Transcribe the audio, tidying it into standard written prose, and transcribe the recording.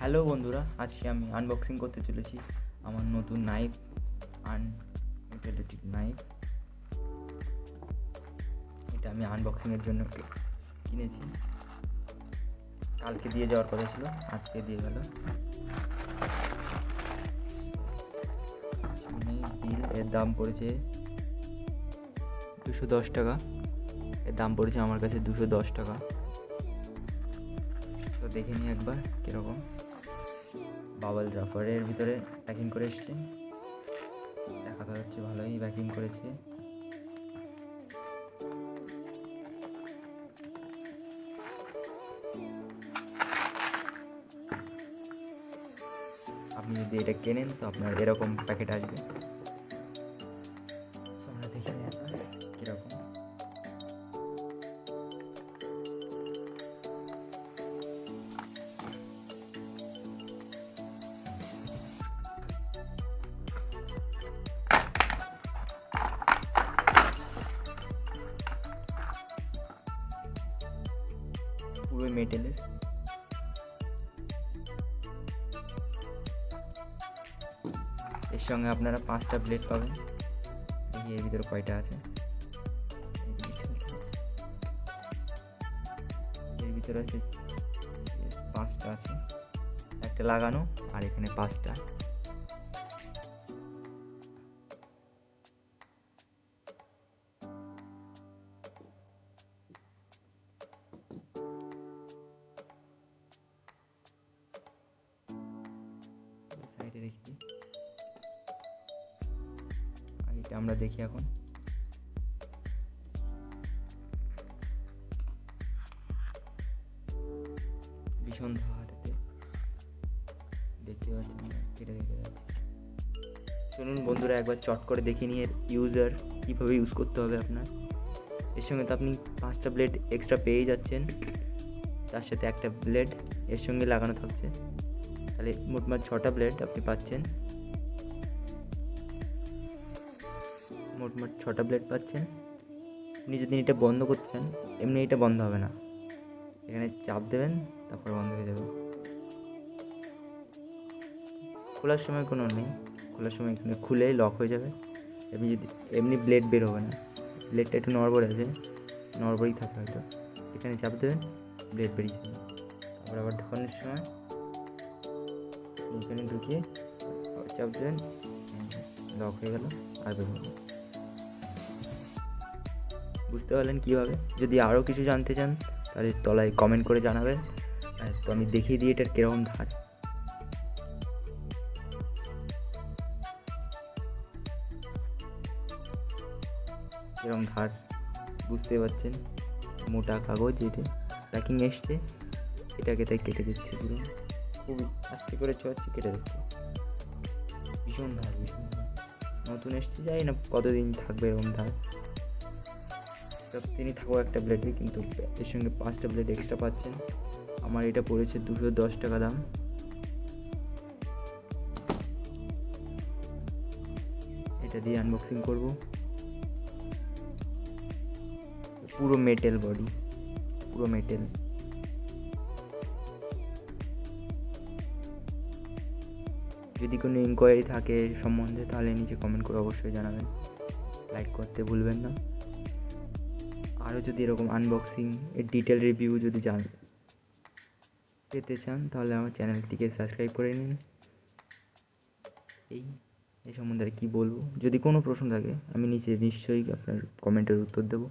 Hello বন্ধুরা, আজকে আমি আনবক্সিং করতে চলেছি আমার নতুন নাইফ, আনটিলিটি নাইফ। এটা আমি আনবক্সিংয়ের জন্য কিনেছি। কালকে দিয়ে যাওয়ার কথা ছিল, আজকে দিয়ে গেল। বিল, এর দাম পড়েছে 210 টাকা। এর দাম পড়েছে আমার কাছে 210 টাকা। তো দেখে নিই একবার কীরকম। বাবল রাফারের ভিতরে প্যাকিং করে এসছে, দেখাতে হচ্ছে ভালোই প্যাকিং করেছে। আপনি যদি এটা কেনেন তো আপনার এরকম প্যাকেট আসবে। আমরা দেখে নিই কীরকম। পুরো মেটেলের। এর সঙ্গে আপনারা 5টা ব্লেড পাবেন। দেখি এর ভিতরে কয়টা আছে। এর ভিতরে আছে 5টা আছে, একটা লাগানো আর এখানে 5টা। সাইডে রেখে এটা আমরা দেখি এখন। ভীষণ ধারাতে দেখতে পাচ্ছেন, কেটে দেখে যাচ্ছে। শুনুন বন্ধুরা, একবার চট করে দেখে নিয়ে ইউজার কীভাবে ইউজ করতে হবে আপনার। এর সঙ্গে তো আপনি 5টা ব্লেড এক্সট্রা পেয়ে যাচ্ছেন, তার সাথে একটা ব্লেড এর সঙ্গে লাগানো থাকছে, তাহলে মোটমাট 6টা ব্লেড আপনি পাচ্ছেন। মোটমাট 6টা ব্লেড পাচ্ছেন। আপনি যদি এটা বন্ধ করতে চান, এমনি এটা বন্ধ হবে না, এখানে চাপ দেবেন তারপর বন্ধ হয়ে যাবে। খোলার সময় কোনো নেই, খোলার সময় এখানে খুলেই লক হয়ে যাবে। আপনি যদি এমনি ব্লেড বের হবে না, ব্লেডটা একটু নড়বড়ে আছে, নড়বড়েই থাকে হয়তো। এখানে চাপ দেবেন, ব্লেড বেরিয়ে যাবে। তারপর আবার ঢোকানোর সময় এখানে ঢুকিয়ে আবার চাপ দেবেন, লক হয়ে গেল আর বের হবে। বুঝতে পারলেন কীভাবে? যদি আরও কিছু জানতে চান তাহলে তলায় কমেন্ট করে জানাবেন। তো আমি দেখিয়ে দিই এটার কীরকম ধার। কীরকম ধার বুঝতে পারছেন। মোটা কাগজ, এটা প্যাকিং এসছে, এটাকে তাই কেটে দিচ্ছে পুরো, খুবই আস্তে করে ছোঁয়াচ্ছি, কেটে দিচ্ছে। ভীষণ ধার, ভীষণ ধার। নতুন এসছে, যাই না কতদিন থাকবে এরকম ধার। তিনি থাকো একটা ব্লেডে, কিন্তু এর সঙ্গে 5টা ব্লেড এক্সট্রা পাচ্ছেন। আমার এটা পড়েছে 210 টাকা দাম। এটা দিয়ে আনবক্সিং করব। পুরো মেটেল বডি, পুরো মেটেল। যদি কোনো ইনকোয়ারি থাকে সম্বন্ধে তাহলে নিচে কমেন্ট করে অবশ্যই জানাবেন। লাইক করতে ভুলবেন না। আরও যদি এরকম আনবক্সিং এর ডিটেল রিভিউ যদি পেতে চান তাহলে আমার চ্যানেলটিকে সাবস্ক্রাইব করে নিন। এই সম্বন্ধে আর কী বলবো। যদি কোনো প্রশ্ন থাকে আমি নিচে নিশ্চয়ই আপনার কমেন্টের উত্তর দেবো।